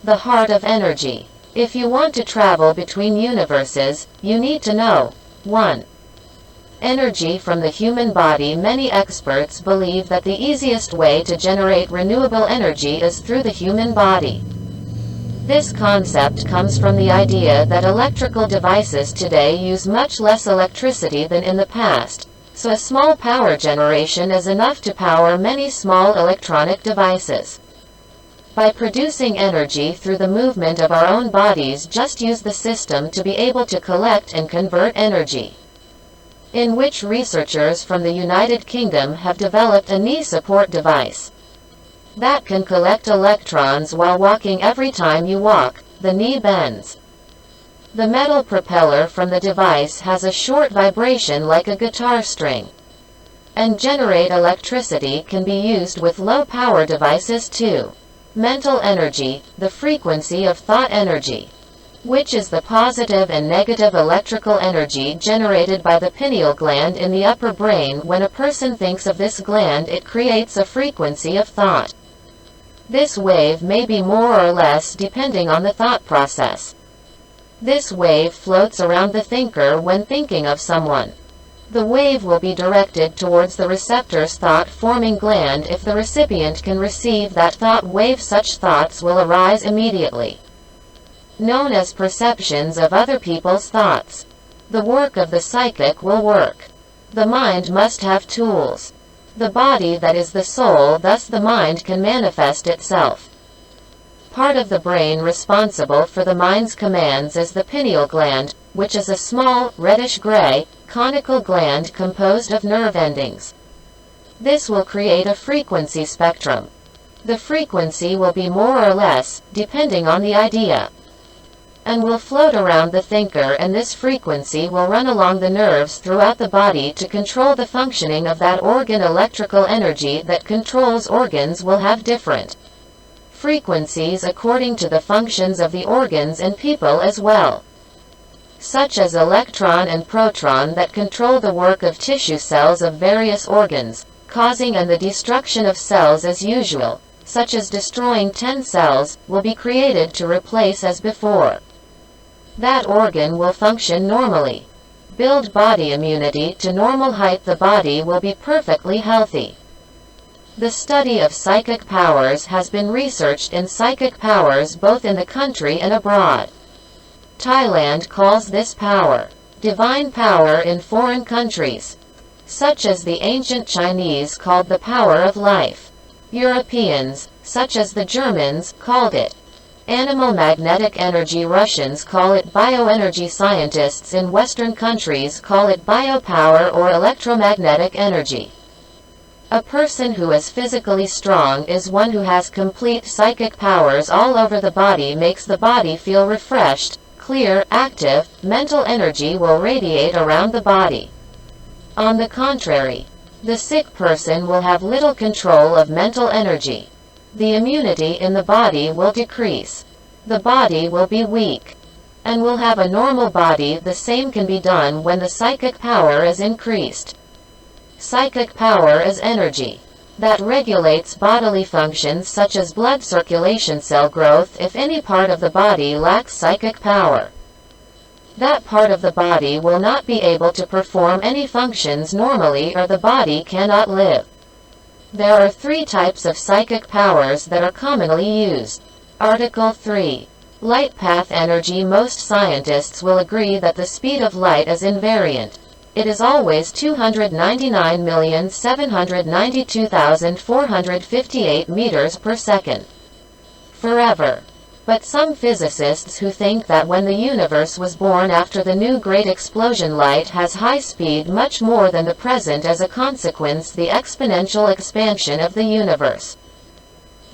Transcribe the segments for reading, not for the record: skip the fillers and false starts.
The heart of energy. If you want to travel between universes, you need to know 1. Energy from the human body. Many experts believe that the easiest way to generate renewable energy is through the human body. This concept comes from the idea that electrical devices today use much less electricity than in the past, so a small power generation is enough to power many small electronic devices. By producing energy through the movement of our own bodies, just use the system to be able to collect and convert energy. In which researchers from the United Kingdom have developed a knee support device that can collect electrons while walking. Every time you walk, the knee bends. The metal propeller from the device has a short vibration like a guitar string, and generate electricity. Can be used with low power devices too. Mental energy, the frequency of thought energy, which is the positive and negative electrical energy generated by the pineal gland in the upper brain. When a person thinks of this gland, it creates a frequency of thought. This wave may be more or less depending on the thought process. This wave floats around the thinker when thinking of someone. The wave will be directed towards the receptor's thought-forming gland. If the recipient can receive that thought wave, such thoughts will arise immediately, known as perceptions of other people's thoughts. The work of the psychic will work. The mind must have tools. The body, that is the soul, thus the mind can manifest itself. Part of the brain responsible for the mind's commands is the pineal gland, which is a small, reddish-gray, conical gland composed of nerve endings. This will create a frequency spectrum. The frequency will be more or less, depending on the idea, and will float around the thinker, and this frequency will run along the nerves throughout the body to control the functioning of that organ. Electrical energy that controls organs will have different frequencies according to the functions of the organs and people as well, such as electron and proton that control the work of tissue cells of various organs, causing and the destruction of cells as usual, such as destroying 10 cells, will be created to replace as before. That organ will function normally. Build body immunity to normal height. The body will be perfectly healthy. The study of psychic powers has been researched in psychic powers both in the country and abroad. Thailand calls this power divine power in foreign countries, such as the ancient Chinese called the power of life. Europeans, such as the Germans, called it animal magnetic energy. Russians call it bioenergy. Scientists in Western countries call it biopower or electromagnetic energy. A person who is physically strong is one who has complete psychic powers all over the body. Makes the body feel refreshed, clear, active. Mental energy will radiate around the body. On the contrary, the sick person will have little control of mental energy. The immunity in the body will decrease. The body will be weak, and will have a normal body. The same can be done when the psychic power is increased. Psychic power is energy that regulates bodily functions such as blood circulation, cell growth. If any part of the body lacks psychic power, that part of the body will not be able to perform any functions normally, or the body cannot live. There are 3 types of psychic powers that are commonly used. Article 3. Light path energy. Most scientists will agree that the speed of light is invariant. It is always 299,792,458 meters per second. Forever. But some physicists who think that when the universe was born after the new great explosion, light has high speed much more than the present. As a consequence, the exponential expansion of the universe.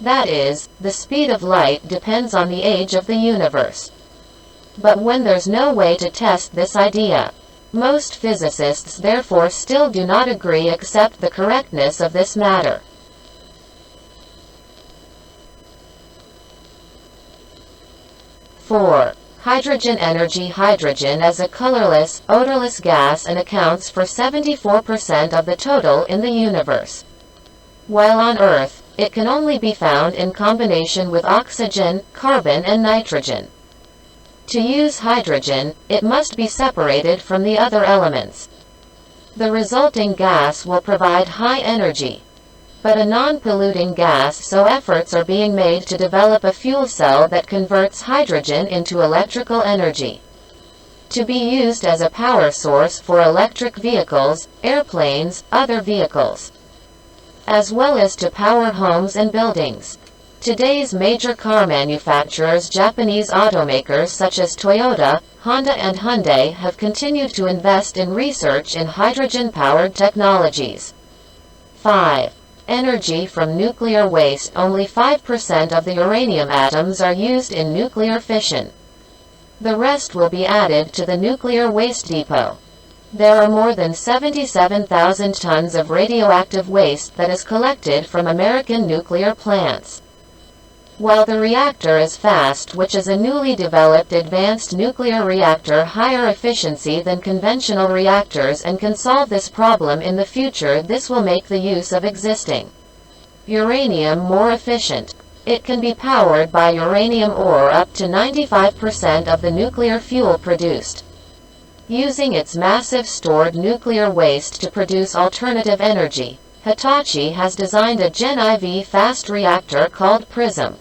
That is, the speed of light depends on the age of the universe. But when there's no way to test this idea, most physicists therefore still do not agree accept the correctness of this matter. 4. Hydrogen energy. Hydrogen is a colorless, odorless gas and accounts for 74% of the total in the universe. While on Earth, it can only be found in combination with oxygen, carbon and nitrogen. To use hydrogen, it must be separated from the other elements. The resulting gas will provide high energy, but a non-polluting gas, so efforts are being made to develop a fuel cell that converts hydrogen into electrical energy, to be used as a power source for electric vehicles, airplanes, other vehicles, as well as to power homes and buildings. Today's major car manufacturers, Japanese automakers such as Toyota, Honda and Hyundai, have continued to invest in research in hydrogen-powered technologies. 5. Energy from nuclear waste. Only 5% of the uranium atoms are used in nuclear fission. The rest will be added to the nuclear waste depot. There are more than 77,000 tons of radioactive waste that is collected from American nuclear plants. While the reactor is fast, which is a newly developed advanced nuclear reactor higher efficiency than conventional reactors and can solve this problem in the future, this will make the use of existing uranium more efficient. It can be powered by uranium ore up to 95% of the nuclear fuel produced. Using its massive stored nuclear waste to produce alternative energy, Hitachi has designed a Gen IV fast reactor called PRISM,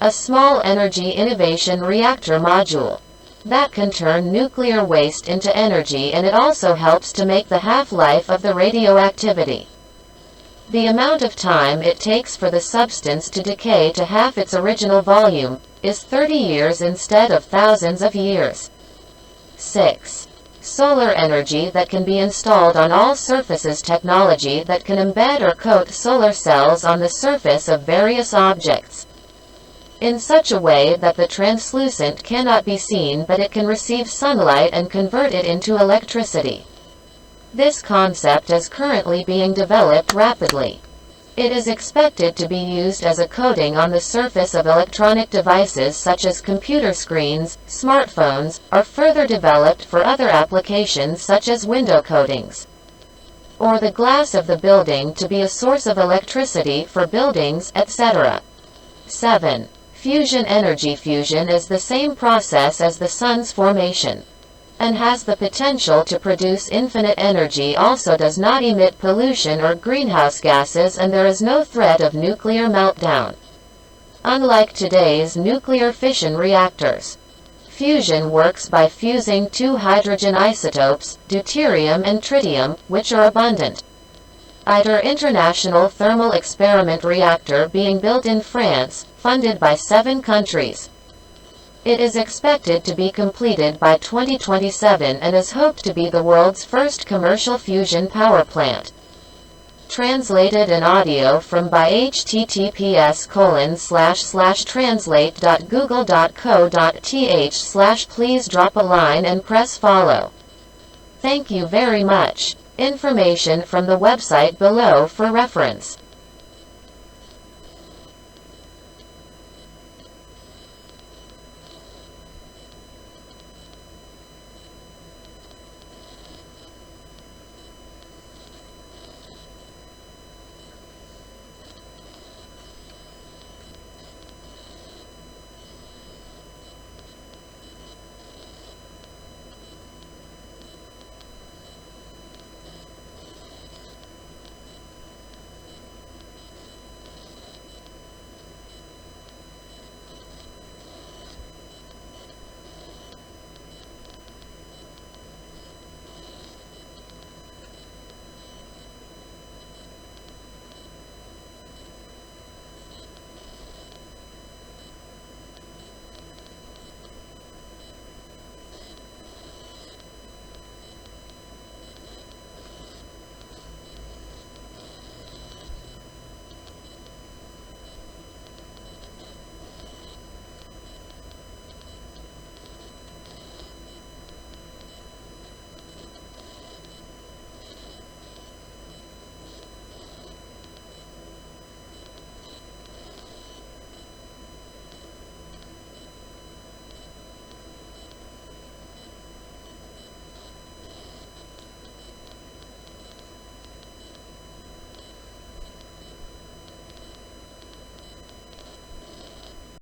a small energy innovation reactor module that can turn nuclear waste into energy, and it also helps to make the half-life of the radioactivity. The amount of time it takes for the substance to decay to half its original volume is 30 years instead of thousands of years. 6. Solar energy that can be installed on all surfaces. Technology that can embed or coat solar cells on the surface of various objects in such a way that the translucent cannot be seen, but it can receive sunlight and convert it into electricity. This concept is currently being developed rapidly. It is expected to be used as a coating on the surface of electronic devices such as computer screens, smartphones, or further developed for other applications such as window coatings, or the glass of the building to be a source of electricity for buildings, etc. 7. Fusion energy. Fusion is the same process as the sun's formation, and has the potential to produce infinite energy. Also does not emit pollution or greenhouse gases, and there is no threat of nuclear meltdown. Unlike today's nuclear fission reactors, fusion works by fusing two hydrogen isotopes, deuterium and tritium, which are abundant. ITER International Thermal Experiment Reactor being built in France, funded by 7 countries. It is expected to be completed by 2027 and is hoped to be the world's first commercial fusion power plant. Translated in audio from by https://translate.google.co.th/ Please drop a line and press follow. Thank you very much. Information from the website below for reference.